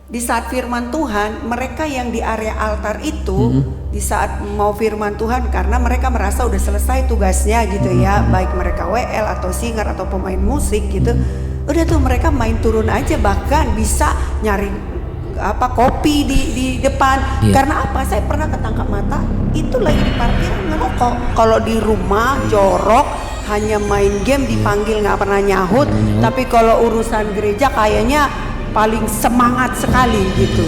di saat firman Tuhan, mereka yang di area altar itu di saat mau firman Tuhan, karena mereka merasa udah selesai tugasnya gitu ya, baik mereka WL atau singer atau pemain musik gitu, udah tuh mereka main turun aja, bahkan bisa nyari kopi di depan. Karena apa? Saya pernah ketangkap mata itu lagi di parkiran ngerokok. Kalau di rumah jorok, hanya main game, dipanggil nggak pernah nyahut. Tapi kalau urusan gereja kayaknya paling semangat sekali gitu.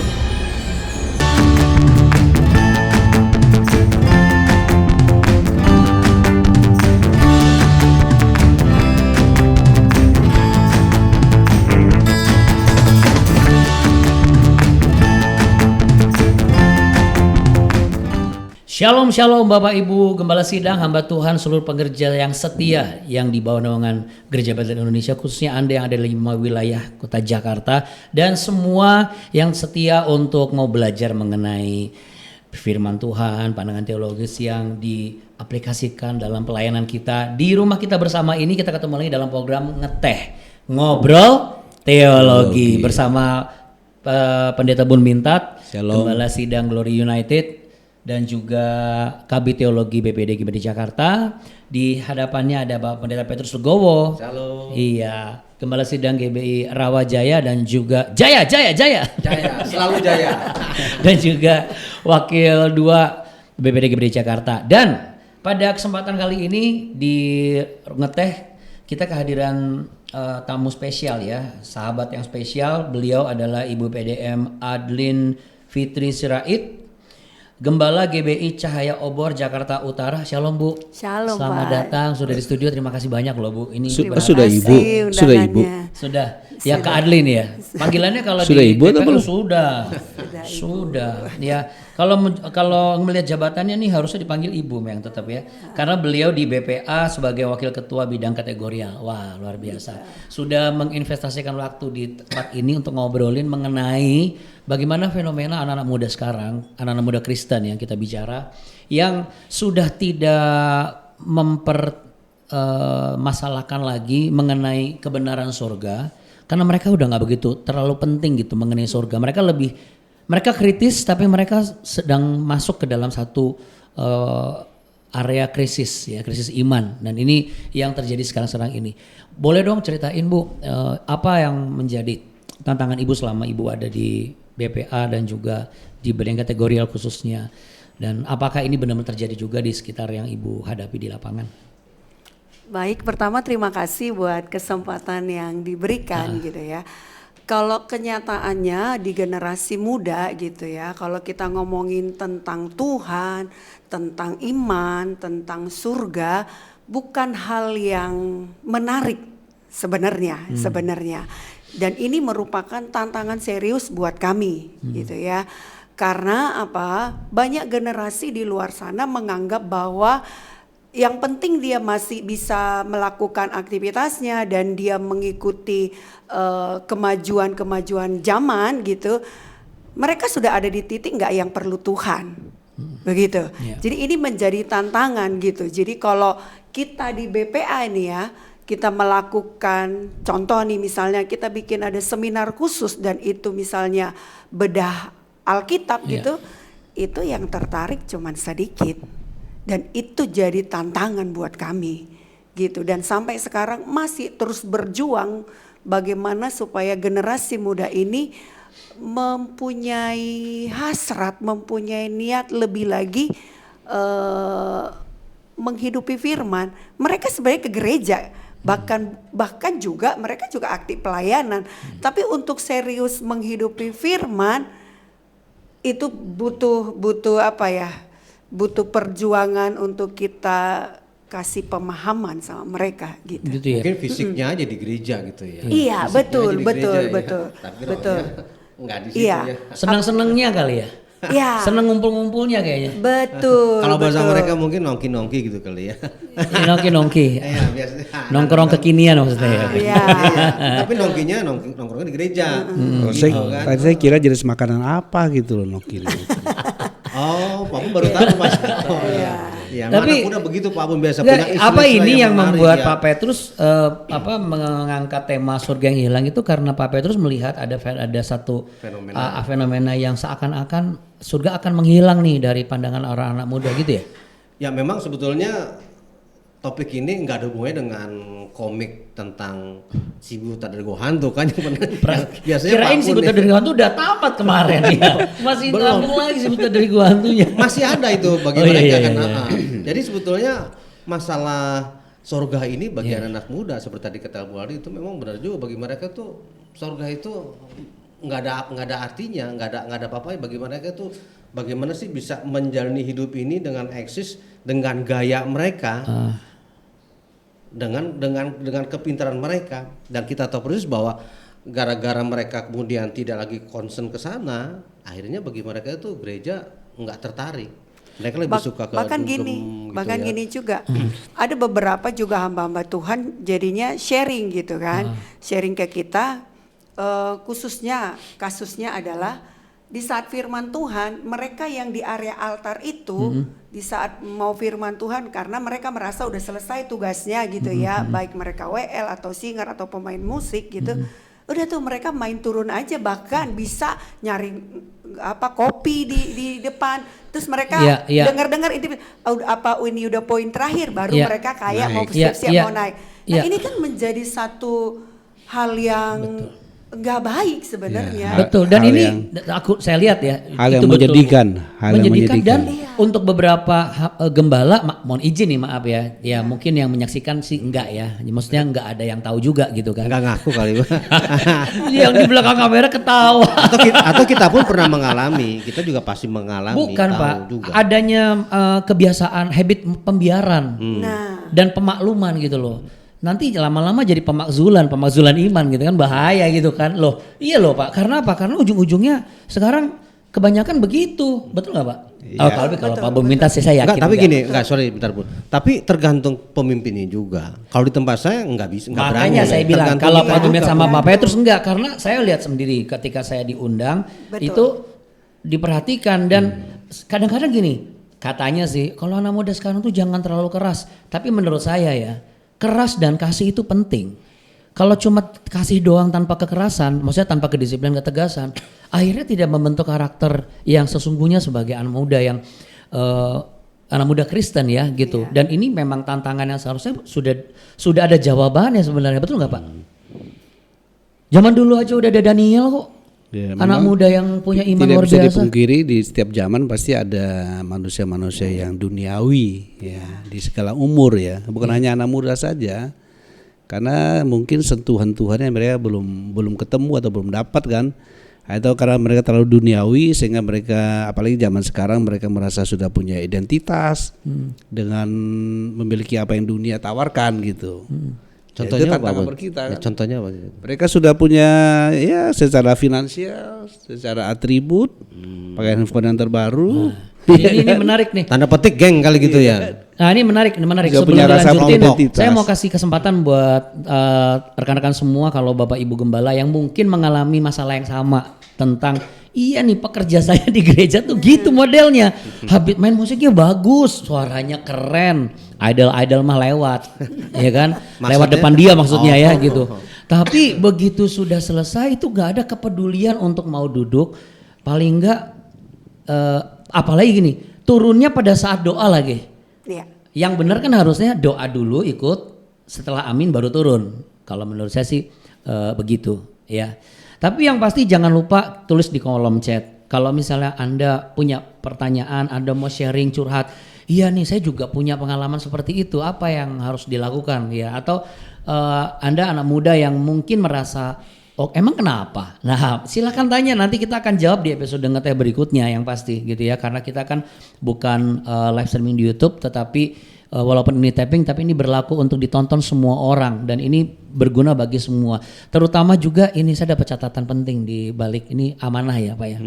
Shalom shalom Bapak Ibu Gembala Sidang, hamba Tuhan, seluruh pengerja yang setia yang di bawah naungan Gereja Bethlehem Indonesia, khususnya Anda yang ada di 5 wilayah kota Jakarta, dan semua yang setia untuk mau belajar mengenai firman Tuhan, pandangan teologis yang diaplikasikan dalam pelayanan kita. Di rumah kita bersama ini kita ketemu lagi dalam program Ngeteh, Ngobrol Teologi bersama Pendeta Bun Mintat, Gembala Sidang Glory United, dan juga KB Teologi BPD GBD Jakarta. Di hadapannya ada Bapak Pendeta Petrus Legowo. Halo. Iya, Gembala Sidang GBI Rawajaya dan juga Jaya, selalu Jaya. Dan juga Wakil 2 BPD GBD Jakarta. Dan pada kesempatan kali ini di Ngeteh kita kehadiran tamu spesial ya, sahabat yang spesial. Beliau adalah Ibu PDM Adlin Fitri Sirait, Gembala GBI Cahaya Obor Jakarta Utara. Shalom Bu. Shalom Selamat Pak. datang sudah di studio. Terima kasih banyak loh Bu. Ini Sudah Ibu. Sudah Ibu. Sudah. Ya Kak Adlin ya. Panggilannya kalau sudah di Ibu atau TPU belum? Sudah. Ya. Kalau melihat jabatannya nih harusnya dipanggil Ibu memang tetap ya. Karena beliau di BPA sebagai Wakil Ketua Bidang Kategorial. Wah, luar biasa. Sudah menginvestasikan waktu di tempat ini untuk ngobrolin mengenai bagaimana fenomena anak-anak muda sekarang, anak-anak muda Kristen yang kita bicara, yang sudah tidak masalahkan lagi mengenai kebenaran surga, karena mereka udah nggak begitu terlalu penting gitu mengenai surga. Mereka kritis, tapi mereka sedang masuk ke dalam satu area krisis ya, krisis iman. Dan ini yang terjadi sekarang ini. Boleh dong ceritain Bu, apa yang menjadi tantangan Ibu selama Ibu ada di BPA dan juga di badan kategorial khususnya, dan apakah ini benar-benar terjadi juga di sekitar yang Ibu hadapi di lapangan? Baik, pertama terima kasih buat kesempatan yang diberikan gitu ya. Kalau kenyataannya di generasi muda gitu ya, kalau kita ngomongin tentang Tuhan, tentang iman, tentang surga, bukan hal yang menarik sebenarnya. Dan ini merupakan tantangan serius buat kami gitu ya. Karena apa? Banyak generasi di luar sana menganggap bahwa yang penting dia masih bisa melakukan aktivitasnya dan dia mengikuti kemajuan zaman gitu. Mereka sudah ada di titik nggak yang perlu Tuhan, begitu. Jadi ini menjadi tantangan gitu. Jadi kalau kita di BPA ini ya, kita melakukan contoh nih, misalnya kita bikin ada seminar khusus dan itu misalnya bedah Alkitab gitu, itu yang tertarik cuman sedikit. Dan itu jadi tantangan buat kami gitu. Dan sampai sekarang masih terus berjuang bagaimana supaya generasi muda ini mempunyai hasrat, mempunyai niat lebih lagi menghidupi firman. Mereka sebenarnya ke gereja, bahkan juga mereka juga aktif pelayanan. Tapi untuk serius menghidupi firman itu butuh apa ya? Butuh perjuangan untuk kita kasih pemahaman sama mereka gitu. Gitu ya? Mungkin fisiknya aja di gereja gitu ya. Iya, betul. Tapi enggak di situ ya. Senang-senangnya kali ya? Iya. Seneng ngumpul-ngumpulnya kayaknya. Betul. Kalau bahasa mereka mungkin nongki-nongki gitu kali ya. Nongki-nongki. Iya, biasanya. Nongkrong kekinian maksudnya ya. Iya. Tapi nongkinya nongkrongnya di gereja. Tadi saya kira jenis makanan apa gitu loh nongki. Oh, aku baru tahu Mas. Iya. Ya, Tapi anak muda begitu Pak Bun biasa nggak, punya istilah apa ini yang menarik, membuat ya. Pak Petrus mengangkat tema surga yang hilang itu karena Pak Petrus melihat ada satu fenomena yang seakan-akan surga akan menghilang nih dari pandangan orang anak muda gitu ya? Ya memang sebetulnya topik ini nggak ada hubungannya dengan komik tentang si buta dari gua hantu kan yang biasanya Kirain Pak si Bun buta ya. dari gua hantu udah tamat kemarin ya. Masih ngambung lagi si buta dari gua hantunya. Masih ada itu bagi Oh, mereka iya, kan. iya, iya. Jadi sebetulnya masalah surga ini bagi anak muda seperti tadi kata Bu Ari itu memang benar juga bagi mereka tuh surga itu nggak ada artinya, nggak ada apa-apa bagi mereka tuh bagaimana sih bisa menjalani hidup ini dengan eksis dengan gaya mereka. Dengan kepintaran mereka, dan kita tahu persis bahwa gara-gara mereka kemudian tidak lagi concern ke sana, akhirnya bagi mereka itu gereja nggak tertarik. Mereka lebih suka ke bahkan dugem gini, gitu bahkan ya. gini juga. Ada beberapa juga hamba-hamba Tuhan jadinya sharing gitu kan, sharing ke kita. Khususnya kasusnya adalah di saat firman Tuhan, mereka yang di area altar itu di saat mau firman Tuhan karena mereka merasa udah selesai tugasnya gitu ya, baik mereka WL atau singer atau pemain musik gitu. Udah tuh mereka main turun aja, bahkan bisa nyari kopi di depan. Terus mereka dengar-dengar ini ini udah poin terakhir baru mereka kayak mau siap-siap mau naik. Nah, ini kan menjadi satu hal yang nggak baik sebenarnya. Betul. Dan ini saya lihat ya hal itu yang menjadikan, dan untuk beberapa gembala mohon izin nih maaf ya mungkin yang menyaksikan sih enggak ya, maksudnya enggak ada yang tahu juga gitu kan. Enggak ngaku kali. Yang di belakang kamera ketawa. Atau kita pun pernah mengalami, kita juga pasti mengalami. Bukan tahu Pak, juga. adanya kebiasaan habit pembiaran dan pemakluman gitu loh. Nanti lama-lama jadi pemakzulan iman gitu kan, bahaya gitu kan loh. Iya loh Pak, karena apa? Karena ujung-ujungnya sekarang kebanyakan begitu, betul nggak Pak? Iya. Kalau Pak Bung minta sih saya yakin. Enggak, tapi gini, sorry bentar Bun. Tapi tergantung pemimpinnya juga. Kalau di tempat saya nggak bisa, nggak berani. Makanya saya bilang Tergantung kalau kita Pak Bung juga. sama Pak Petrus enggak, karena saya lihat sendiri ketika saya diundang itu diperhatikan dan kadang-kadang gini, katanya sih kalau anak muda sekarang tuh jangan terlalu keras. Tapi menurut saya ya, keras dan kasih itu penting. Kalau cuma kasih doang tanpa kekerasan, maksudnya tanpa kedisiplinan, ketegasan, akhirnya tidak membentuk karakter yang sesungguhnya sebagai anak muda yang anak muda Kristen ya gitu. Dan ini memang tantangan yang seharusnya sudah ada jawabannya sebenarnya, betul nggak Pak? Zaman dulu aja udah ada Daniel kok. Ya, anak muda yang punya iman luar biasa. Tidak bisa dipungkiri di setiap zaman pasti ada manusia-manusia yang duniawi ya di segala umur ya, bukan hanya anak muda saja. Karena mungkin sentuhan Tuhannya mereka belum ketemu atau belum dapat kan. Atau karena mereka terlalu duniawi sehingga mereka apalagi zaman sekarang mereka merasa sudah punya identitas dengan memiliki apa yang dunia tawarkan gitu. Contohnya Ya, apa? kita, kan? Contohnya apa? Mereka sudah punya ya secara finansial, secara atribut, pakai handphone yang terbaru. Ini menarik nih. Tanda petik geng kali gitu ya. Nah ini menarik. Nggak Sebelum punya rasa dilanjutin, identitas. saya mau kasih kesempatan buat rekan-rekan semua kalau Bapak Ibu Gembala yang mungkin mengalami masalah yang sama tentang iya nih pekerja saya di gereja tuh gitu modelnya. Habis main musiknya bagus, suaranya keren, idol mah lewat, ya kan? Lewat depan dia maksudnya ya gitu. Tapi begitu sudah selesai itu nggak ada kepedulian untuk mau duduk, paling nggak apalagi gini, turunnya pada saat doa lagi. Iya. Yang benar kan harusnya doa dulu ikut, setelah amin baru turun. Kalau menurut saya sih begitu ya. Tapi yang pasti jangan lupa tulis di kolom chat. Kalau misalnya Anda punya pertanyaan, Anda mau sharing curhat, iya nih saya juga punya pengalaman seperti itu, apa yang harus dilakukan ya? Atau Anda anak muda yang mungkin merasa, oh emang kenapa? Nah silakan tanya, nanti kita akan jawab di episode ngeteh berikutnya yang pasti gitu ya. Karena kita kan bukan live streaming di YouTube, tetapi walaupun ini tapping tapi ini berlaku untuk ditonton semua orang dan ini berguna bagi semua. Terutama juga ini saya dapat catatan penting di balik ini amanah ya Pak ya.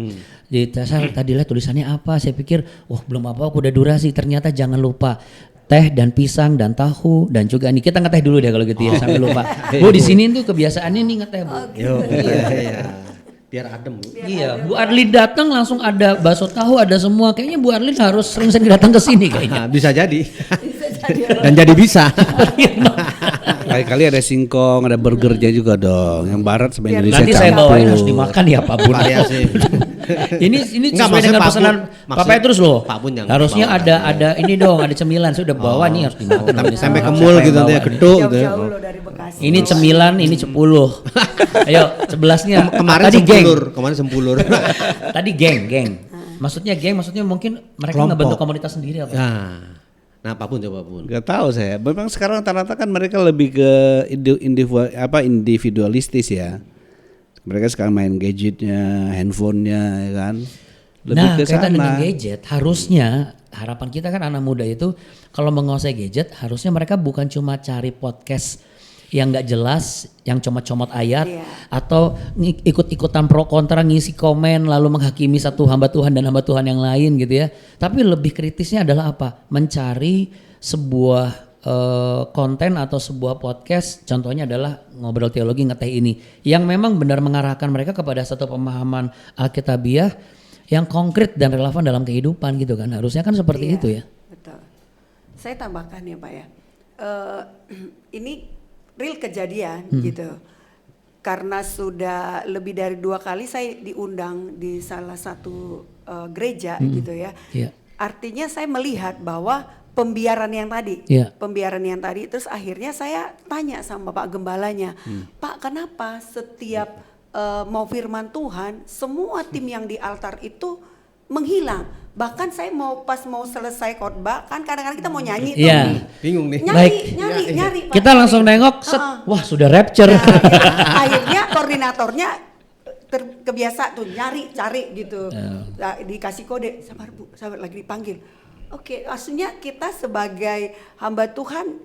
Jadi saya tadi lihat tulisannya apa, saya pikir wah belum apa aku udah durasi, ternyata jangan lupa teh dan pisang dan tahu dan juga ini kita ngeteh dulu deh kalau gitu ya sampai lupa. Bu di sini tuh kebiasaannya nih ngeteh Bu. Iya. Biar adem, Bu. Iya, Bu Arlin datang langsung ada bakso tahu, ada semua. Kayaknya Bu Arlin harus sering-sering datang ke sini kayaknya. Bisa jadi. Dan jadi bisa. Kali-kali ada singkong, ada burgernya juga dong. Yang barat sama Indonesia Nanti saya campur. bawain harus dimakan ya Pak Bun. Variasi. ini Enggak, sesuai dengan maksudnya Pak pesanan Bun- Pak Petrus loh. Pak Bun yang Harusnya bawa. ada ini dong, ada cemilan. Saya udah bawa nih harus dimakan. Ini Sampai sama kemul siapa gitu yang nanti ya, bawa nih. geduk gitu. Jauh-jauh loh dari Bekasi. Ini cemilan, ini 10. Ayo, 11-nya. Kemarin Tadi geng. sempulur. Tadi geng. Maksudnya geng, maksudnya mungkin mereka Kelompok. ngebentuk komunitas sendiri apa? Nah, apapun coba Bun. Gak tahu saya. Memang sekarang rata-rata kan mereka lebih ke individualistis ya. Mereka sekarang main gadgetnya, handphonenya, ya kan. Lebih Nah, ke kaitan dengan sana. gadget, harusnya harapan kita kan anak muda itu kalau menguasai gadget, harusnya mereka bukan cuma cari podcast yang nggak jelas, yang comot-comot ayat, Iya. atau ikut-ikutan pro kontra, ngisi komen, lalu menghakimi satu hamba Tuhan dan hamba Tuhan yang lain gitu ya. Tapi lebih kritisnya adalah apa? Mencari sebuah konten atau sebuah podcast, contohnya adalah ngobrol teologi ngeteh ini, yang memang benar mengarahkan mereka kepada satu pemahaman Alkitabiah yang konkret dan relevan dalam kehidupan gitu kan. Harusnya kan seperti Iya, itu ya. Betul. Saya tambahkan ya Pak ya. Ini real kejadian gitu. Karena sudah lebih dari 2 kali saya diundang di salah satu gereja gitu ya. Iya. Artinya saya melihat bahwa pembiaran yang tadi, Iya. pembiaran yang tadi, terus akhirnya saya tanya sama Pak Gembalanya, Pak kenapa setiap mau firman Tuhan, semua tim yang di altar itu menghilang. Bahkan saya pas mau selesai khotbah, kan kadang-kadang kita mau nyanyi tuh. Iya. Bingung nih. Nyari, Pak. Kita langsung nengok, set, wah sudah rapture. Nah, ya, akhirnya koordinatornya kebiasa tuh cari gitu. Nah, dikasih kode, sabar lagi dipanggil. Oke, maksudnya kita sebagai hamba Tuhan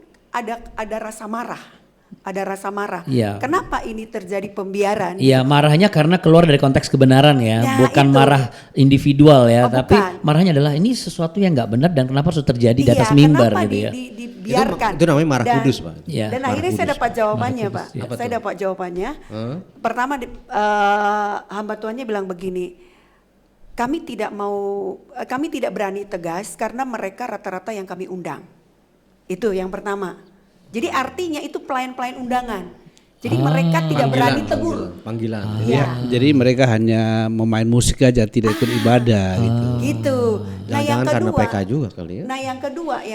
ada rasa marah. Ada rasa marah. Iya. Kenapa ini terjadi pembiaran? Iya, marahnya karena keluar dari konteks kebenaran ya, Ya, bukan itu. marah individual ya, Oh, tapi bukan. marahnya adalah ini sesuatu yang nggak benar dan kenapa harus terjadi di atas Iya, mimbar kenapa gitu ya. dibiarkan? Itu namanya marah kudus, Pak. Iya, Dan marah akhirnya saya kudus. dapat jawabannya, Marah Pak. kudus, ya. Saya dapat jawabannya. Pertama hamba Tuhannya bilang begini, kami tidak berani tegas karena mereka rata-rata yang kami undang. Itu yang pertama. Jadi artinya itu pelayan-pelayan undangan. Jadi mereka tidak berani tegur. Panggilan. Iya. Jadi mereka hanya memain musik aja, tidak ikut ibadah gitu. Gitu. Nah yang Jangan karena kedua, PK juga kali ya. Nah yang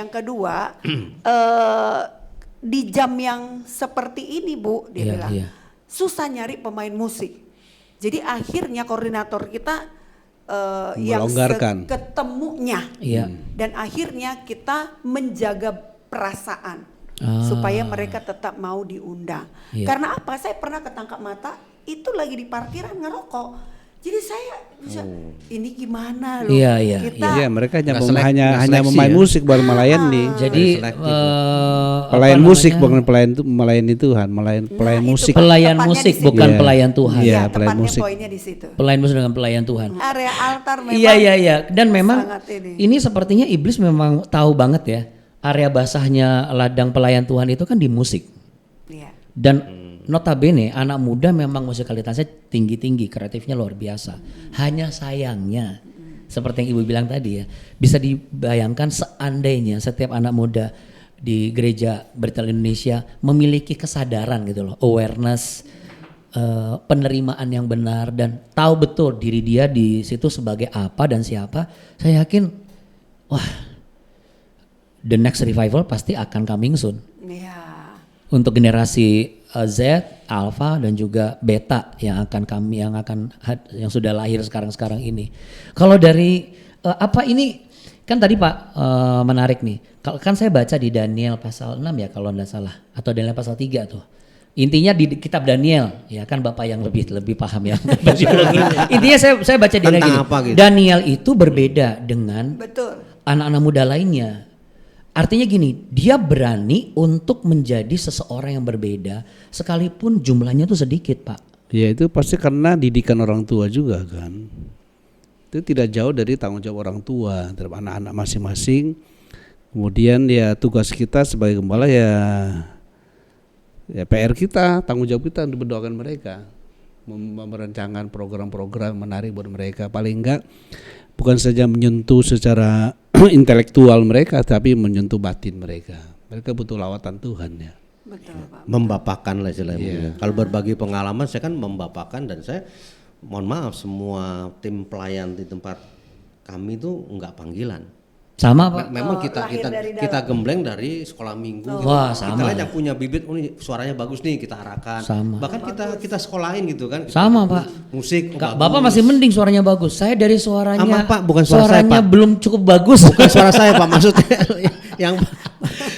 kedua di jam yang seperti ini Bu, dia Iya, bilang iya. susah nyari pemain musik. Jadi akhirnya koordinator kita yang Melonggarkan. ketemunya Iya. dan akhirnya kita menjaga perasaan Ah. supaya mereka tetap mau diundang. Iya. Karena apa? Saya pernah ketangkap mata itu lagi di parkiran ngerokok. Jadi saya ini gimana loh? Iya, iya, Kita Iya, mereka hanya Nggak selek- hanya nggak hanya seleksi memain ya. musik baru melayani. Jadi selektif. Pelayan apa musik namanya? bukan melayani Tuhan, pelayan itu musik. Pelayan Tepatnya musik di situ. bukan Iya. pelayan Tuhan. Iya, Iya, pelayan tepatnya musik. poinnya di situ. Pelayan musik dengan pelayan Tuhan. Area altar memang Iya. Dan memang sangat ini sepertinya iblis memang tahu banget ya. Area basahnya ladang pelayan Tuhan itu kan di musik. Iya. Dan notabene anak muda memang musikalitasnya tinggi-tinggi, kreatifnya luar biasa. Hanya sayangnya seperti yang Ibu bilang tadi ya, bisa dibayangkan seandainya setiap anak muda di gereja Bethel Indonesia memiliki kesadaran gitu loh, awareness, penerimaan yang benar dan tahu betul diri dia di situ sebagai apa dan siapa. Saya yakin wah, the next revival pasti akan coming soon. Iya. Untuk generasi Z, Alpha dan juga Beta yang yang sudah lahir sekarang ini. Kalau dari apa ini kan tadi Pak menarik nih. Kalau kan saya baca di Daniel pasal 6 ya kalau enggak salah atau Daniel pasal 3 tuh. Intinya di kitab Daniel, ya kan Bapak yang lebih paham ya. Intinya saya baca di Tentang gini. apa gitu? Daniel itu berbeda dengan Betul. anak-anak muda lainnya. Artinya gini, dia berani untuk menjadi seseorang yang berbeda sekalipun jumlahnya tuh sedikit, Pak. Ya itu pasti karena didikan orang tua juga kan. Itu tidak jauh dari tanggung jawab orang tua terhadap anak-anak masing-masing. Kemudian ya tugas kita sebagai gembala ya PR kita, tanggung jawab kita untuk mendoakan mereka. merencanakan program-program menarik buat mereka. Paling enggak bukan saja menyentuh secara intelektual mereka, tapi menyentuh batin mereka. Mereka butuh lawatan Tuhan ya. Betul Pak. Membapakan lah istilahnya. Kalau berbagi pengalaman saya kan membapakan, dan saya mohon maaf semua tim pelayan di tempat kami itu enggak panggilan. Sama Pak. Memang lahir dari kita gembleng dari sekolah minggu. Wah, Kita sama. lihat yang punya bibit, oh ini suaranya bagus nih, kita arahkan. Sama. Bahkan kita sekolahin gitu kan. Sama Pak. Musik. Kak, Bapak masih mending suaranya bagus. Saya dari suaranya, Aman, Pak, bukan suara saya, suaranya Pak. belum cukup bagus. Bukan suara saya Pak, maksudnya yang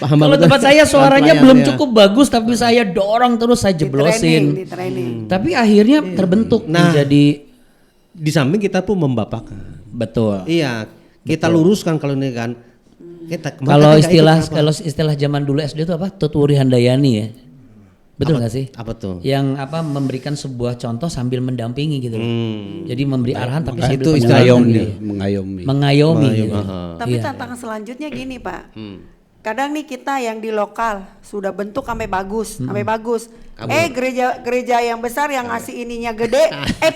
paham Kalau betul. tempat saya suaranya Yang belum pelayan, cukup bagus, tapi saya dorong terus, saya Di jeblosin. training. Tapi akhirnya terbentuk Nah. menjadi Di samping kita pun membapakan. betul. Iya, kita luruskan kalau ini kan. Kalau istilah zaman dulu SD itu apa? Tutwuri Handayani ya. Betul nggak sih? Apa tuh? Yang apa memberikan sebuah contoh sambil mendampingi gitu loh. Jadi memberi arahan tapi sambil itu mendampingi. mengayomi. Mengayomi gitu. Tapi Iya. tantangan selanjutnya gini Pak. Kadang nih kita yang di lokal sudah bentuk sampai bagus, gereja yang besar yang ngasih ininya gede,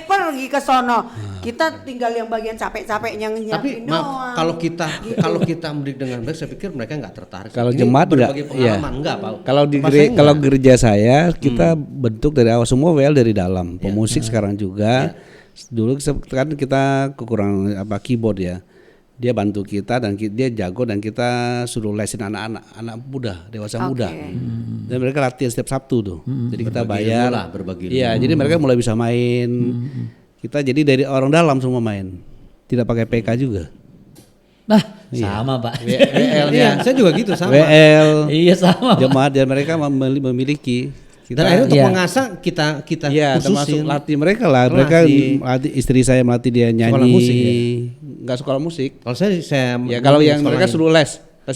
pergi ke sono. Kita tinggal yang bagian capek-capeknya Tapi nyiapin maaf, doang. kalau kita mendidik dengan baik, saya pikir mereka nggak tertarik. Kalau Ini jemaat enggak, berbagi iya. pengalaman enggak, Pak. Kalau di Tempat saya kalau enggak. gereja saya kita bentuk dari awal, semua WL dari dalam. Pemusik sekarang juga. Dulu kan kita kekurangan keyboard ya. Dia bantu kita dan dia jago, dan kita suruh lesin anak muda, dewasa muda. Dan mereka latihan setiap Sabtu tuh. Jadi kita bayar. ilmu lah, berbagi ilmu. Iya, jadi mereka mulai bisa main. Kita jadi dari orang dalam semua main. Tidak pakai PK juga. Nah, sama Pak. Iya, saya juga gitu sama. WL, Iya sama. Pak. jemaat, dan mereka memiliki. Dan akhirnya untuk Iya. mengasah kita Iya, termasuk khususin. latih mereka lah. Mereka melatih, istri saya melatih dia nyanyi. Sekolah musik ya? Nggak sekolah musik. Kalau saya Ya kalau yang mereka sekolahin. suruh les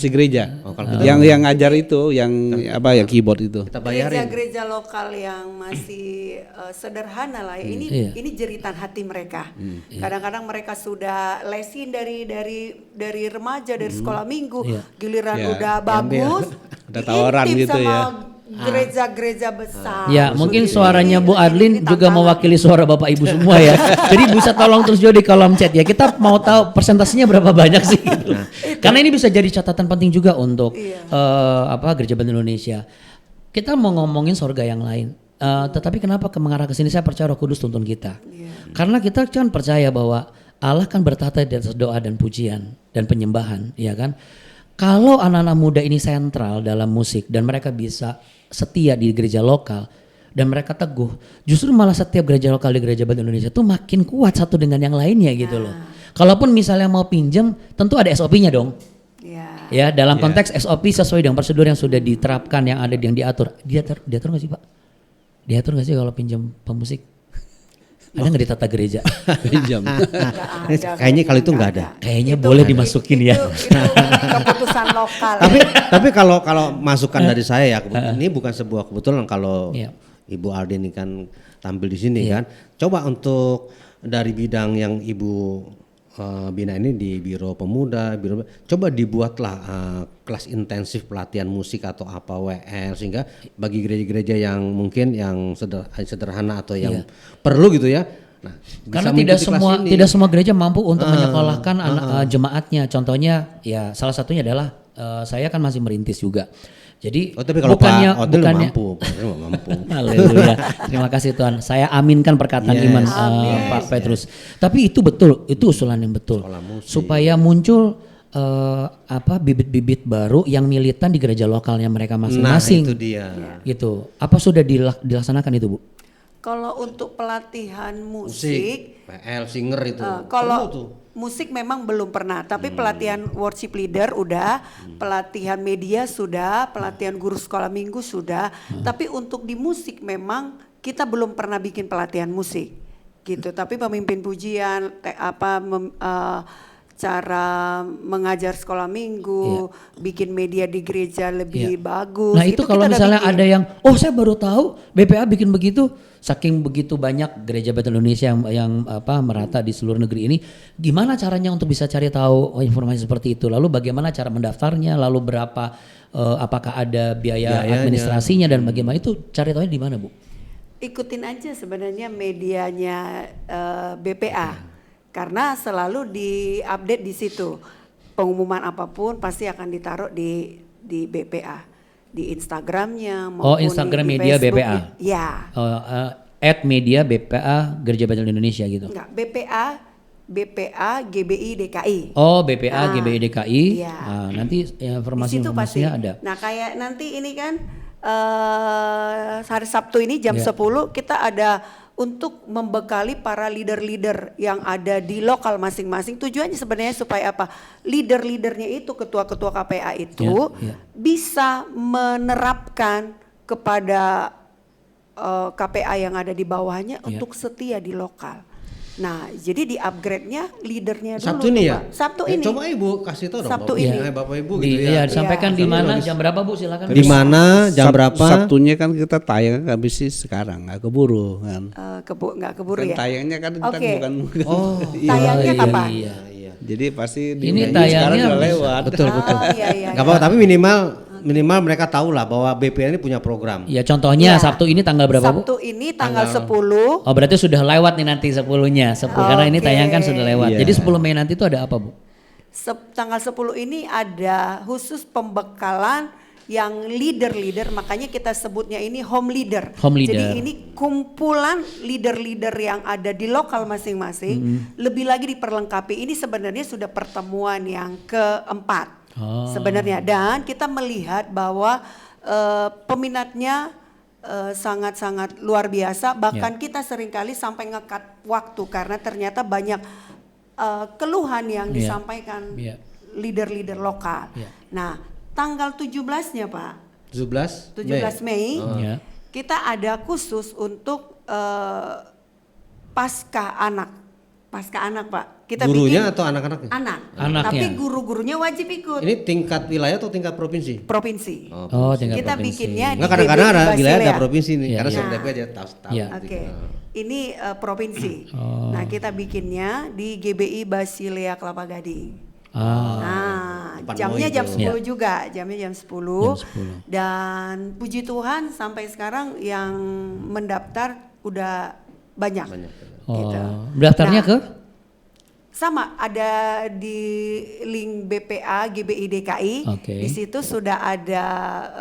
gereja. Oh, kalau kita yang ngajar itu, yang yang keyboard itu. kita bayarin. Gereja-gereja lokal yang masih sederhana lah ya. Ini jeritan hati mereka. Kadang-kadang mereka sudah lesin dari remaja, dari sekolah minggu, giliran Iya. udah bagus, Udah tawaran diintip gitu sama ya. gereja-gereja besar. Ya, mungkin Ini- suaranya Bu ini Adlin juga tantangan. mewakili suara Bapak Ibu semua ya. Jadi bisa tolong terus juga di kolom chat ya. Kita mau tahu persentasenya berapa banyak sih gitu. Karena ini bisa jadi catatan penting juga untuk Gereja Benteng Indonesia. Kita mau ngomongin sorga yang lain. Tetapi kenapa mengarah ke sini, saya percaya Roh Kudus tuntun kita. Karena kita kan percaya bahwa Allah kan bertata di atas doa dan pujian dan penyembahan, ya kan? Kalau anak-anak muda ini sentral dalam musik dan mereka bisa setia di gereja lokal dan mereka teguh, justru malah setiap gereja lokal di Gereja Benteng Indonesia tuh makin kuat satu dengan yang lainnya gitu loh. Kalaupun misalnya mau pinjam, tentu ada SOP-nya dong. Ya. Ya, dalam konteks SOP sesuai dengan prosedur yang sudah diterapkan, yang ada, yang diatur. Diatur nggak sih Pak? Diatur nggak sih kalau pinjam pemusik? Ada nggak di tata gereja? Pinjam. Kayaknya kalau itu nggak ada. Kayaknya boleh dimasukin ya. Itu keputusan lokal. Tapi kalau masukan dari saya ya, ini bukan sebuah kebetulan kalau Iya. Ibu Aldin ini kan tampil di sini kan. Coba untuk dari bidang yang Ibu bina ini di Biro Pemuda, coba dibuatlah kelas intensif pelatihan musik atau apa WL, sehingga bagi gereja-gereja yang mungkin yang sederhana atau yang perlu gitu ya. Nah, bisa Karena mengikuti kelas ini. tidak semua gereja mampu untuk menyekolahkan jemaatnya. Contohnya ya salah satunya adalah saya kan masih merintis juga. Jadi Oh, tapi kalau bukannya Pak Odil bukannya mampu, Pak Odil mampu. Haleluya. Terima kasih Tuhan. Saya aminkan perkataan Yes. iman Pak Petrus. Tapi itu betul, itu usulan yang betul. Supaya muncul bibit-bibit baru yang militan di gereja lokalnya mereka Nah, masing-masing. itu dia. Gitu. Apa sudah dilaksanakan itu, Bu? Kalau untuk pelatihan musik, PL singer itu. kalau Perlu tuh. musik memang belum pernah, tapi pelatihan worship leader udah, pelatihan media sudah, pelatihan guru sekolah minggu sudah, tapi untuk di musik memang kita belum pernah bikin pelatihan musik, gitu. Tapi pemimpin pujian, cara mengajar sekolah minggu, bikin media di gereja lebih bagus. Nah itu kalau kita udah misalnya bikin. ada yang, oh saya baru tahu BPA bikin begitu, saking begitu banyak gereja Benteng Indonesia yang merata di seluruh negeri ini, gimana caranya untuk bisa cari tahu informasi seperti itu? Lalu bagaimana cara mendaftarnya? Lalu berapa? Apakah ada biaya Biayanya. administrasinya dan bagaimana itu? Cari tahunya di mana, Bu? ikutin aja sebenarnya medianya BPA, karena selalu diupdate di situ. Pengumuman apapun pasti akan ditaruh di BPA, di Instagramnya maupun Instagram di media Facebooknya. BPA. Ya. @media BPA Gereja Bethel Indonesia gitu. Enggak, BPA GBI DKI. Oh, BPA GBI DKI. Iya. Nanti Di informasinya situ pasti ada. Nah, kayak nanti ini kan hari Sabtu ini jam 10 kita ada untuk membekali para leader-leader yang ada di lokal masing-masing. Tujuannya sebenarnya supaya apa? Leader-leadernya itu, ketua-ketua KPA itu bisa menerapkan kepada KPA yang ada di bawahnya untuk setia di lokal. Nah, jadi di upgrade-nya leadernya dulu. Sabtu ini tuh, ya? Pak. Sabtu ini. Coba Ibu kasih tahu dong. Sabtu Bapak, ini. Bapak Ibu Di, gitu ya. iya, disampaikan di Sabtu mana, habis. jam berapa Bu? Silakan. Di mana, jam berapa? Sabtunya kan kita tayang nggak bisa sekarang, nggak keburu kan. Nggak keburu Kan ya? tayangnya kan kita Oke. bukan. Oh, Tayangnya kapan? Iya. Jadi pasti Ini sekarang tayangnya udah lewat. betul. Iya. Gak apa-apa, tapi minimal mereka tahu lah bahwa BPA ini punya program. Ya contohnya Iya. Sabtu ini tanggal berapa Bu? Sabtu ini tanggal 10. Oh berarti sudah lewat nih nanti 10-nya. Karena ini Oke. tayang kan sudah lewat. Iya. Jadi 10 Mei nanti itu ada apa Bu? Tanggal 10 ini ada khusus pembekalan yang leader-leader, makanya kita sebutnya ini home leader. Home leader. Jadi ini kumpulan leader-leader yang ada di lokal masing-masing, lebih lagi diperlengkapi. Ini sebenarnya sudah pertemuan yang keempat sebenarnya, dan kita melihat bahwa peminatnya sangat-sangat luar biasa. Bahkan kita seringkali sampai ngekat waktu karena ternyata banyak keluhan yang disampaikan leader-leader lokal. Nah, tanggal 17-nya Pak, 17 Mei, kita ada khusus untuk Paskah anak Pak. Kita Gurunya bikin atau anak-anaknya? Anaknya. Tapi guru-gurunya wajib ikut. Ini tingkat wilayah atau tingkat provinsi? Provinsi. Oh, tingkat Kita provinsi. bikinnya di Enggak, kadang-kadang GBI ada wilayah ada Basilea. provinsi nih, Iya, karena iya. saya aja tahu. Iya. Oke. Ini provinsi. Nah, kita bikinnya di GBI Basilea Kelapa Gading. Nah, Depan jamnya Moi jam itu. 10 juga, jamnya jam 10. Dan puji Tuhan sampai sekarang yang mendaftar udah banyak. Gitu. Daftarnya Nah, ke? Sama, ada di link BPA GBI DKI. Oke. Di situ sudah ada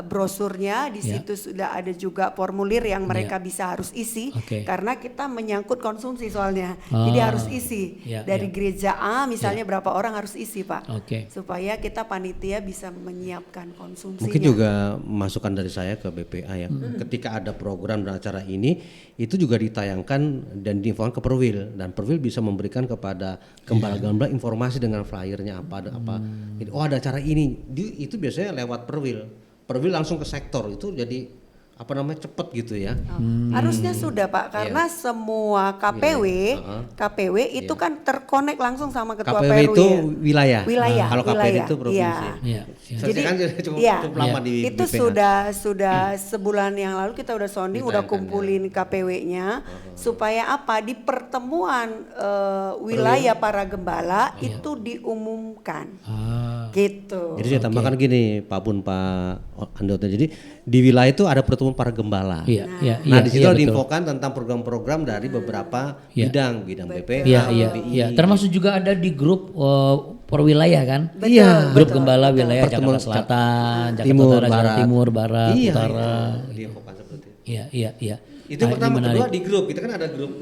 brosurnya, di situ sudah ada juga formulir yang mereka bisa harus isi, Oke. karena kita menyangkut konsumsi soalnya. Jadi harus isi. Dari gereja A misalnya berapa orang harus isi, Pak. Oke. Supaya kita panitia bisa menyiapkan konsumsinya. Mungkin juga masukan dari saya ke BPA ya. Ketika ada program dan acara ini, itu juga ditayangkan dan diinfokan ke Perwil, dan Perwil bisa memberikan kepada gembala-gembala informasi dengan flyernya apa. Jadi, oh ada acara ini, itu biasanya lewat Perwil langsung ke sektor, itu jadi cepet gitu ya. Harusnya sudah Pak, karena semua KPW itu kan terkonek langsung sama ketua KPW PRW. itu wilayah. Wilayah. Kalau KPW wilayah, itu provinsi. Iya. Saya Jadi kan cukup iya, lama di itu BPA. sudah sebulan yang lalu kita udah sounding, udah kumpulin KPW-nya supaya apa, di pertemuan wilayah para gembala itu diumumkan. Gitu. Jadi saya tambahkan gini, Pak Bun, Pak Andota. Jadi di wilayah itu ada pertemuan para gembala. Nah, di situ diinfokan tentang program-program dari beberapa bidang BPA, Iya. Termasuk juga ada di grup perwilayah kan? Betul, Grup betul, gembala betul. wilayah Pertemuan Jakarta Selatan, Jakarta Timur, Utara, Jakarta Barat. Timur, Barat, Iya, Utara. diinfokan seperti itu. Iya. Itu Nah, pertama, ini menarik. kedua di grup, kita kan ada grup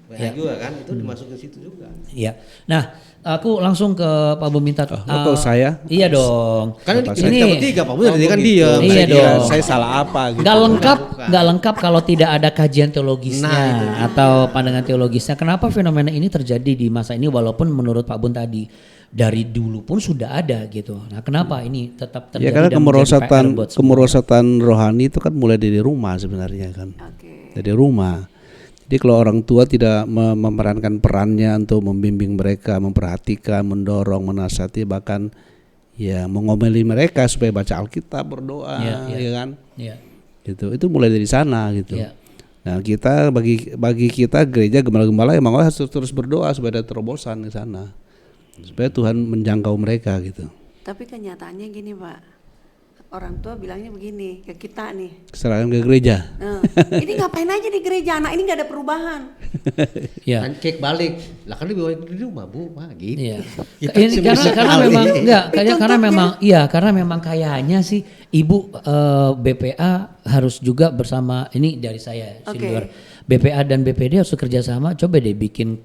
WA juga kan, itu dimasukin situ juga. Iya. Nah, aku langsung ke Pak Bu minta. Kalau saya? Iya dong. Kan Bapak ini saya- bertiga, Pak Bun tadi kan dia. Iya Saya kira dong. saya salah apa gitu. Gak lengkap kalau tidak ada kajian teologisnya atau pandangan teologisnya. Kenapa fenomena ini terjadi di masa ini walaupun menurut Pak Bun tadi dari dulu pun sudah ada gitu. Nah, kenapa ini tetap terjadi? Ya karena dan menjadi PR buat semua? kemerosotan rohani itu kan mulai dari rumah sebenarnya kan. Oke. Dari rumah. Jadi kalau orang tua tidak memerankan perannya untuk membimbing mereka, memperhatikan, mendorong, menasihati, bahkan ya mengomeli mereka supaya baca Alkitab, berdoa, ya kan? Iya. Gitu. Itu mulai dari sana gitu. Iya. Nah, kita bagi kita gereja gembala-gembala emang harus terus berdoa supaya ada terobosan di sana. Supaya Tuhan menjangkau mereka gitu. Tapi kenyataannya gini Pak, orang tua bilangnya begini ke kita nih. Serahkan ke gereja. Ini ngapain aja di gereja, anak ini nggak ada perubahan. Ya. Kan cek balik. Lah kan dibawa di rumah, Bu. Wah, gitu. Iya. Itu Ini sih karena bisa karena kali. memang enggak Itu karena contohnya. memang karena memang kayaknya sih Ibu BPA harus juga bersama ini dari saya Oke. Silver. BPA dan BPD harus bekerja sama. Coba deh bikin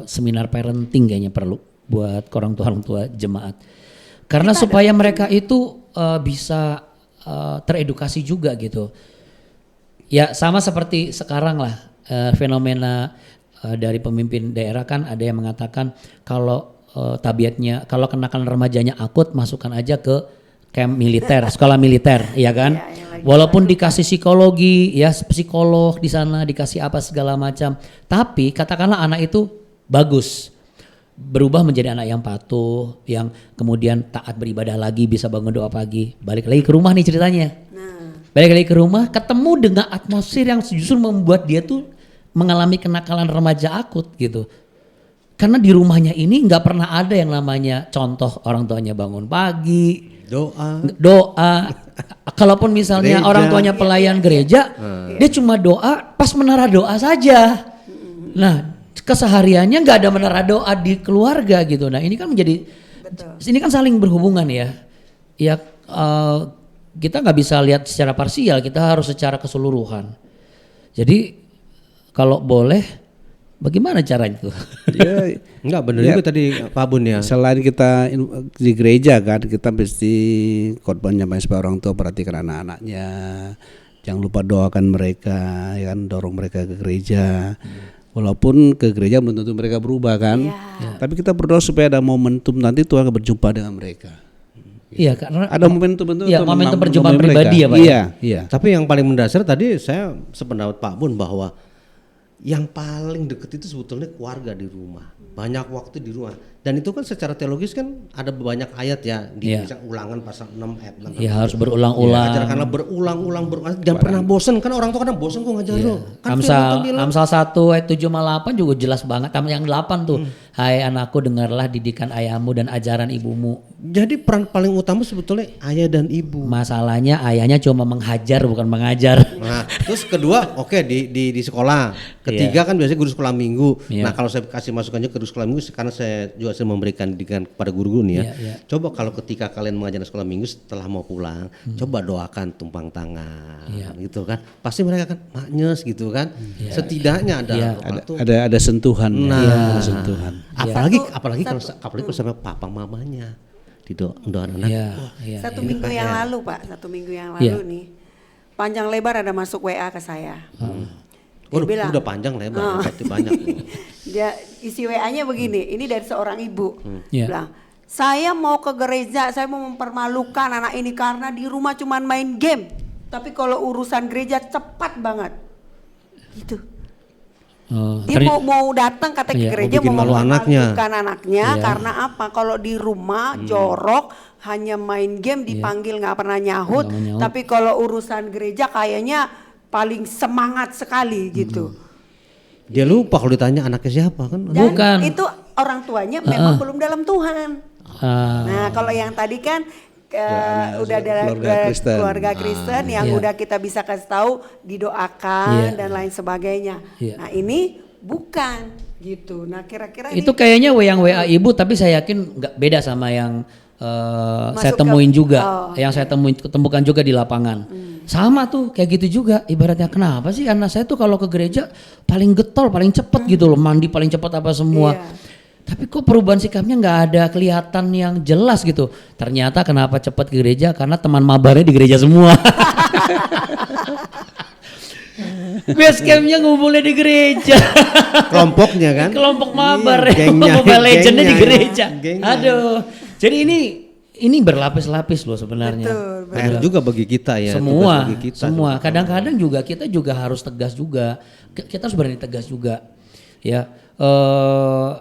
seminar parenting kayaknya perlu buat orang tua jemaat. Karena supaya mereka itu bisa teredukasi juga gitu. Ya sama seperti sekarang lah fenomena dari pemimpin daerah kan ada yang mengatakan kalau tabiatnya kalau kenakalan remajanya akut masukkan aja ke camp militer, sekolah militer, ya kan? Ya, yang lagi Walaupun dikasih psikologi, ya psikolog di sana dikasih apa segala macam, tapi katakanlah anak itu bagus, berubah menjadi anak yang patuh, yang kemudian taat beribadah lagi, bisa bangun doa pagi, balik lagi ke rumah nih ceritanya. Balik lagi ke rumah, ketemu dengan atmosfer yang justru membuat dia tuh mengalami kenakalan remaja akut gitu. Karena di rumahnya ini nggak pernah ada yang namanya contoh orang tuanya bangun pagi, doa. Kalaupun misalnya Gereja. orang tuanya pelayan gereja, dia cuma doa pas menara doa saja. Nah, kesehariannya nggak ada menara doa di keluarga gitu. Nah, ini kan menjadi, ini kan saling berhubungan ya. Ya kita nggak bisa lihat secara parsial, kita harus secara keseluruhan. Jadi kalau boleh, bagaimana caranya tuh? Ya, Enggak benar Ya. juga tadi Pak Bun ya. selain kita di gereja kan, kita mesti korbannya supaya orang tua perhatikan anak-anaknya, jangan lupa doakan mereka, ya kan, dorong mereka ke gereja. Walaupun ke gereja belum tentu mereka berubah kan, tapi kita berdoa supaya ada momentum nanti Tuhan akan berjumpa dengan mereka. Iya karena Ada momentum itu Iya, untuk momentum menemui perjumpaan mereka. pribadi ya Pak. Iya, iya. Tapi yang paling mendasar tadi saya sependapat Pak Bun bahwa yang paling deket itu sebetulnya keluarga di rumah. Banyak waktu di rumah. Dan itu kan secara teologis kan ada banyak ayat ya di Iya. misalnya Ulangan pasal 6 ayat 6. Ya harus berulang-ulang. Ajarkanlah berulang-ulang jangan pernah bosan kan orang tua kadang bosan kok ngajar lo. Kan firman Amsal tuh bilang, Amsal 1 ayat 7-8 juga jelas banget. Yang 8 tuh, hai anakku dengarlah didikan ayahmu dan ajaran ibumu. jadi peran paling utama sebetulnya ayah dan ibu. Masalahnya ayahnya cuma menghajar bukan mengajar. Nah, terus kedua, oke di sekolah. Ketiga kan biasanya guru sekolah minggu. Iya. Nah, kalau saya kasih masukannya ke guru sekolah minggu karena saya juga sering memberikan didikan kepada guru-guru nih ya. Iya. Coba kalau ketika kalian mengajar di sekolah minggu setelah mau pulang, coba doakan tumpang tangan gitu kan. Pasti mereka kan maknyes gitu kan. Setidaknya ada Iya. apa tuh. Ada sentuhan. Nah. Ada sentuhan. Apalagi kalau sama papa mamanya doa anak. Iya, iya. Satu minggu yang lalu Pak, satu minggu yang lalu nih, panjang lebar ada masuk WA ke saya. Waduh, bilang, udah panjang lebar, berarti banyak. Dia isi WA-nya begini, ini dari seorang ibu, Iya. bilang, saya mau ke gereja, saya mau mempermalukan anak ini karena di rumah cuma main game, tapi kalau urusan gereja cepat banget, gitu. Dia mau datang kata ke Iya, gereja mau bikin mau malu anaknya. mempermalukan anaknya Iya. karena apa? Kalau di rumah jorok hanya main game dipanggil nggak pernah nyahut, Nggak mau nyahut. tapi kalau urusan gereja kayaknya paling semangat sekali gitu. Dia lupa kalau ditanya anaknya siapa kan. Dan Bukan. itu orang tuanya memang belum dalam Tuhan. Ah, Nah kalau yang tadi kan udah ada keluarga Kristen. keluarga Kristen yang Iya. udah kita bisa kasih tahu didoakan Iya. dan lain sebagainya. Iya. Nah ini bukan gitu. Nah kira-kira itu ini kayaknya yang WA ibu, tapi saya yakin nggak beda sama yang saya Masuk ke- temuin juga, oh, yang saya temukan juga di lapangan. Sama tuh kayak gitu juga. Ibaratnya kenapa sih anak saya tuh kalau ke gereja paling getol, paling cepet gitu loh, mandi paling cepet apa semua. Iya. Tapi kok perubahan sikapnya nggak ada kelihatan yang jelas gitu. Ternyata kenapa cepat ke gereja karena teman mabarnya di gereja semua. Base campnya ngumpulnya di gereja. Kelompoknya kan. Kelompok mabar, Iya, gengnya, Mobile Legendnya di gengnya, gereja. gengnya. Aduh, jadi ini berlapis-lapis loh sebenarnya. Betul, PR juga bagi kita ya. Semua, tugas bagi kita. semua. Kadang-kadang juga kita juga harus tegas juga. Kita harus berani tegas juga, ya.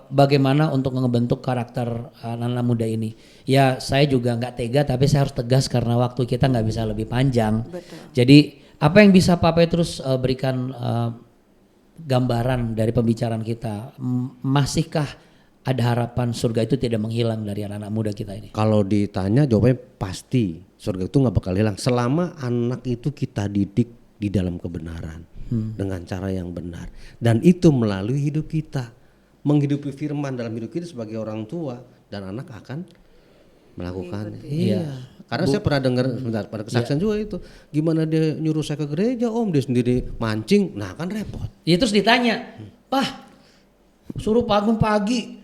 Bagaimana untuk ngebentuk karakter anak-anak muda ini? Ya, saya juga nggak tega, tapi saya harus tegas karena waktu kita nggak bisa lebih panjang. Betul. Jadi apa yang bisa Pak Petrus berikan gambaran dari pembicaraan kita? Masihkah ada harapan surga itu tidak menghilang dari anak-anak muda kita ini? Kalau ditanya jawabannya pasti surga itu nggak bakal hilang selama anak itu kita didik di dalam kebenaran dengan cara yang benar, dan itu melalui hidup kita, menghidupi firman dalam hidup kita sebagai orang tua, dan anak akan melakukannya. Iya. Karena saya pernah dengar sebentar pada kesaksian juga itu, gimana dia nyuruh saya ke gereja, Om, dia sendiri mancing, nah kan repot. Ya terus ditanya, Pah, suruh bangun pagi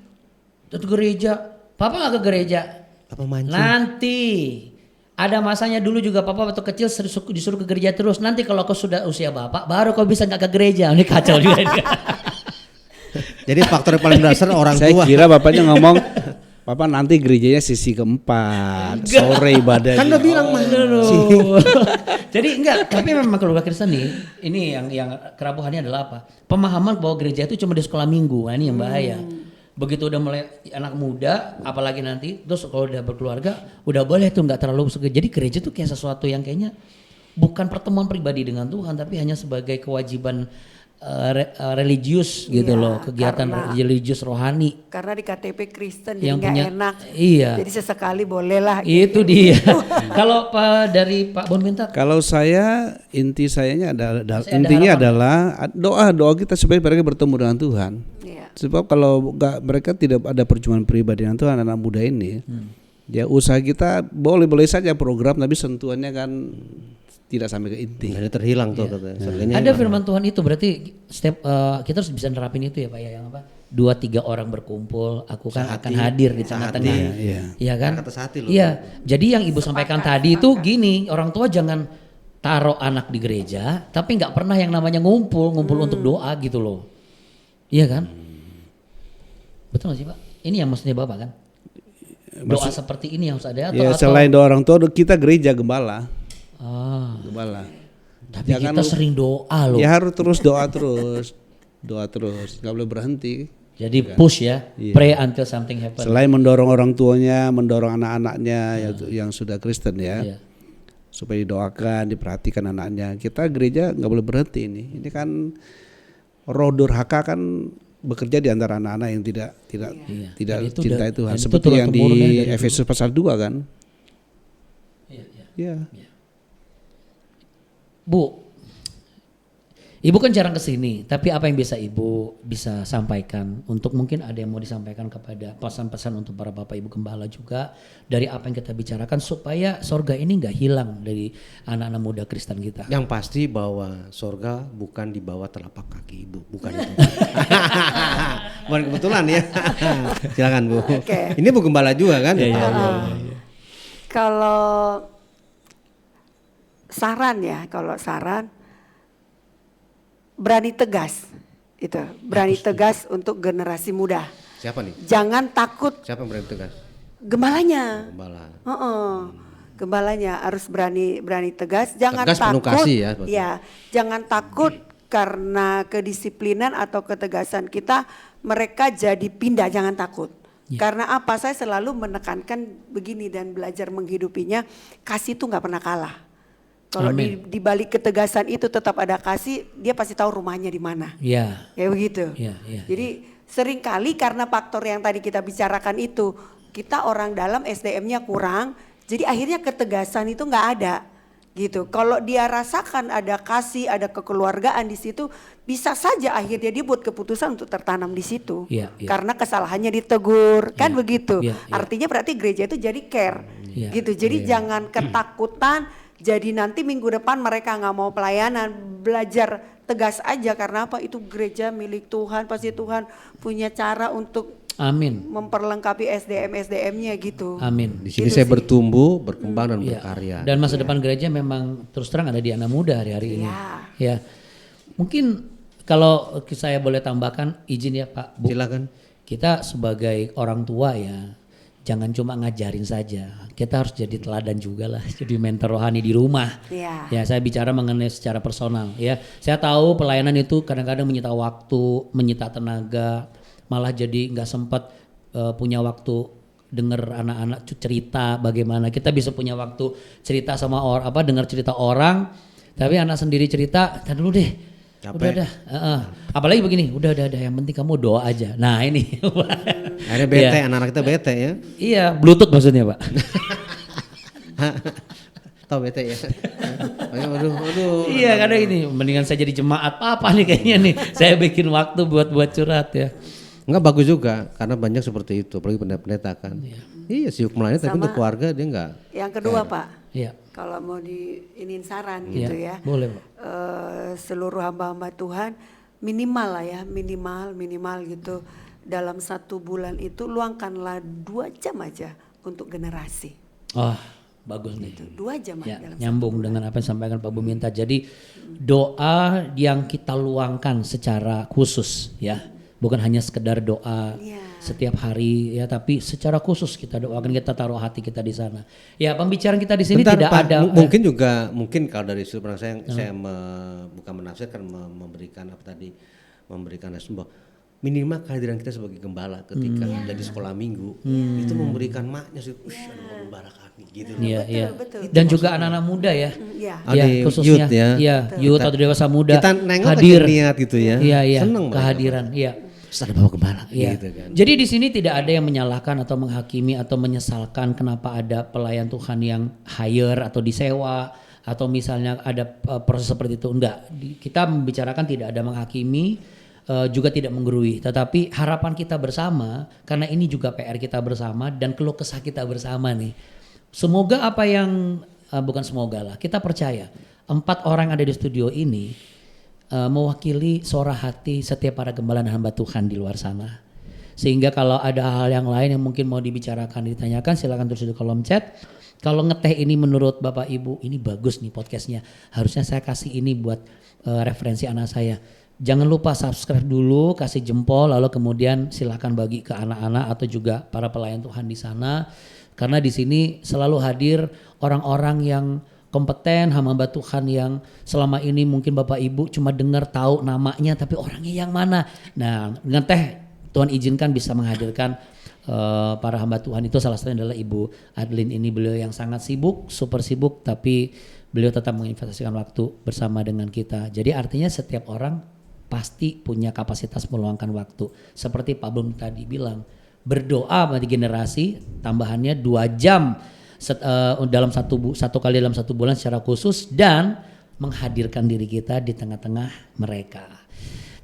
ke gereja, Papa nggak ke gereja? Apa mancing? Nanti ada masanya dulu juga Papa waktu kecil disuruh ke gereja terus. Nanti kalau kau sudah usia Bapak, baru kau bisa nggak ke gereja. Ini kacau juga. Jadi faktor yang paling dasar orang Saya tua. kira bapaknya ngomong, Papa nanti gerejanya sesi keempat, sore ibadahnya. Kan udah bilang mah. Jadi enggak, tapi memang keluarga Kristen nih, ini yang kerapuhannya adalah apa? Pemahaman bahwa gereja itu cuma di sekolah minggu, nah ini yang bahaya. Begitu udah mulai anak muda, apalagi nanti, terus kalau udah berkeluarga, udah boleh tuh nggak terlalu. Jadi gereja tuh kayak sesuatu yang kayaknya bukan pertemuan pribadi dengan Tuhan, tapi hanya sebagai kewajiban religius gitu loh, kegiatan religius rohani. Karena di KTP Kristen jadi Yang nggak punya- enak. iya. Jadi sesekali bolehlah. Itu dia. Kalau dari Pak Bon minta, Kalau saya inti sayanya adalah Masih ada intinya harapan. adalah doa kita supaya mereka bertemu dengan Tuhan. Iya. Sebab kalau mereka tidak ada perjumpaan pribadi dengan Tuhan, anak muda ini, ya usaha kita boleh-boleh saja program, tapi sentuhannya kan tidak sampai ke inti. Jadi terhilang tuh katanya. Surganya ada firman Tuhan itu berarti setiap kita harus bisa nerapin itu ya Pak ya, yang apa? 2-3 orang berkumpul, aku kan akan hadir di tengah-tengah. Iya kan? kata sehati loh. Iya. Jadi yang Ibu sampaikan tadi itu gini, orang tua jangan taruh anak di gereja, tapi nggak pernah yang namanya ngumpul untuk doa gitu loh. Iya kan? Betul nggak sih Pak? Ini yang maksudnya Bapak kan? Doa seperti ini yang harus ada Ya selain doa orang tua, kita gereja gembala. Gembala. Tapi kita sering doa loh. Ya harus terus doa terus, nggak boleh berhenti. Jadi push ya, pray until something happen. Selain mendorong orang tuanya, mendorong anak-anaknya yang sudah Kristen ya, Iya. supaya didoakan, diperhatikan anaknya. Kita gereja nggak boleh berhenti ini. Ini kan roh durhaka kan bekerja di antara anak-anak yang tidak Dan itu cintai Tuhan. dan itu Seperti yang di turun-temurunnya dari Efesus pasal 2 kan. Iya. Ya. Bu, Ibu kan jarang kesini, tapi apa yang Ibu bisa sampaikan untuk mungkin ada yang mau disampaikan kepada pesan-pesan untuk para Bapak Ibu Gembala juga dari apa yang kita bicarakan supaya sorga ini nggak hilang dari anak-anak muda Kristen kita. Yang pasti bahwa sorga bukan di bawah telapak kaki Ibu, bukan itu. Bukan kebetulan ya. Silakan Bu. Oke. Ini Bu Gembala juga kan? Kalau saran berani tegas itu, berani tegas untuk generasi muda. Siapa nih? Jangan takut Siapa yang berani tegas? gembalanya. Gembala. Gembalanya harus berani tegas, jangan Tegas penuh takut. kasih ya, betul. Ya, jangan takut karena kedisiplinan atau ketegasan kita mereka jadi pindah, jangan takut. Karena apa? Saya selalu menekankan begini dan belajar menghidupinya, kasih itu nggak pernah kalah. Kalau di balik ketegasan itu tetap ada kasih, dia pasti tahu rumahnya di mana. Iya. Kayak begitu. Iya. Jadi seringkali karena faktor yang tadi kita bicarakan itu, kita orang dalam SDM-nya kurang, jadi akhirnya ketegasan itu nggak ada. Gitu. Kalau dia rasakan ada kasih, ada kekeluargaan di situ, bisa saja akhirnya dia buat keputusan untuk tertanam di situ. Iya. Karena kesalahannya ditegur, kan begitu. Iya. Artinya berarti gereja itu jadi care. Iya. Gitu. Jadi jangan ketakutan. Jadi nanti minggu depan mereka nggak mau pelayanan, belajar tegas aja karena apa? Itu gereja milik Tuhan, pasti Tuhan punya cara untuk Amin. memperlengkapi SDM-nya gitu. Amin. Di sini Gitu saya sih. bertumbuh, berkembang dan Iya. berkarya. Dan masa depan gereja memang terus terang ada di anak muda hari-hari ini. Iya. Ya. Mungkin kalau saya boleh tambahkan izin ya Pak Bu. Silakan. Kita sebagai orang tua ya, jangan cuma ngajarin saja. Kita harus jadi teladan juga lah, jadi mentor rohani di rumah. Iya. Ya, saya bicara mengenai secara personal ya. Saya tahu pelayanan itu kadang-kadang menyita waktu, menyita tenaga, malah jadi nggak sempat punya waktu dengar anak-anak cerita bagaimana. Kita bisa punya waktu cerita sama dengar cerita orang, tapi anak sendiri cerita, "Tar dulu deh. Udah dah. Apalagi begini, udah yang penting kamu doa aja. Nah ini. Akhirnya bete, Iya. anak-anak kita bete ya. Iya, Bluetooth maksudnya Pak. Tahu bete ya. Aduh. Iya karena ini mendingan saya jadi jemaat apa nih kayaknya nih. Saya bikin waktu buat curhat ya. Enggak bagus juga karena banyak seperti itu, apalagi pendeta kan. Iya sibuk melayani tapi untuk keluarga dia enggak. Yang kedua Pak, Iya. kalau mau diinin saran Iya, gitu ya, boleh Pak. seluruh hamba-hamba Tuhan minimal lah ya, minimal gitu dalam 1 bulan itu luangkanlah 2 jam aja untuk generasi. Oh bagus nih. 2 jam Ya, dalam nyambung dengan apa yang disampaikan Pak Buminta. Jadi doa yang kita luangkan secara khusus ya, bukan hanya sekedar doa setiap hari ya, tapi secara khusus kita doakan, kita taruh hati kita di sana. Ya pembicaraan kita di sini Bentar, tidak Pak, ada. mungkin kalau dari sudut pandang saya bukan menafsirkan, memberikan respon bahwa minimal kehadiran kita sebagai gembala ketika menjadi sekolah minggu itu memberikan maknya sih, ada gembala kami gitu. Iya. Dan juga anak-anak muda ya. Iya. Ya, Ada khususnya youth ya. Iya, youth atau dewasa muda Kita nengok hadir. aja niat gitu ya. Iya, Seneng mereka. kehadiran. Iya. Terus ada bawa gembala Iya. gitu kan. Jadi di sini tidak ada yang menyalahkan atau menghakimi atau menyesalkan kenapa ada pelayan Tuhan yang hire atau disewa atau misalnya ada proses seperti itu. Enggak. Kita membicarakan tidak ada menghakimi, juga tidak menggurui, tetapi harapan kita bersama karena ini juga PR kita bersama dan keluh kesah kita bersama nih. Semoga apa yang bukan semoga lah, kita percaya 4 orang ada di studio ini mewakili suara hati setiap para gembala dan hamba Tuhan di luar sana. Sehingga kalau ada hal yang lain yang mungkin mau dibicarakan, ditanyakan, silakan tulis di kolom chat. Kalau ngeteh ini menurut Bapak Ibu, ini bagus nih podcastnya, harusnya saya kasih ini buat referensi anak saya. Jangan lupa subscribe dulu, kasih jempol, lalu kemudian silakan bagi ke anak-anak atau juga para pelayan Tuhan di sana. Karena di sini selalu hadir orang-orang yang kompeten, hamba Tuhan yang selama ini mungkin Bapak Ibu cuma dengar tahu namanya tapi orangnya yang mana. Nah, dengan teh Tuhan izinkan bisa menghadirkan para hamba Tuhan itu, salah satunya adalah Ibu Adlin ini. Beliau yang sangat sibuk, super sibuk, tapi beliau tetap menginvestasikan waktu bersama dengan kita. Jadi artinya setiap orang pasti punya kapasitas meluangkan waktu. Seperti Pak Blum tadi bilang, berdoa bagi generasi tambahannya 2 jam dalam satu kali dalam 1 bulan secara khusus dan menghadirkan diri kita di tengah-tengah mereka.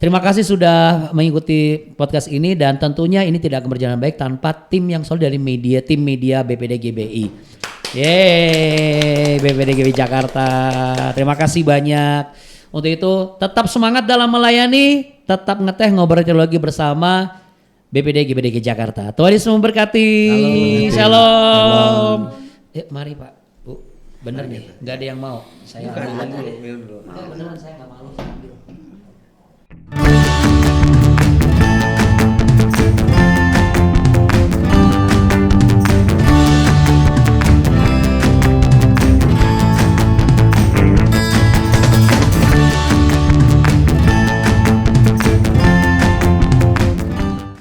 Terima kasih sudah mengikuti podcast ini dan tentunya ini tidak akan berjalan baik tanpa tim yang solid dari tim media BPD GBI. Yeay, BPD GBI Jakarta. Terima kasih banyak. Untuk itu tetap semangat dalam melayani, tetap ngeteh ngobrol teologi bersama BPD GBDG Jakarta. Tuhan Yesus memberkati. Shalom. Mari Pak, Bu. Bener nih, nggak ada yang mau. Saya ambil dulu. Beneran saya nggak malu.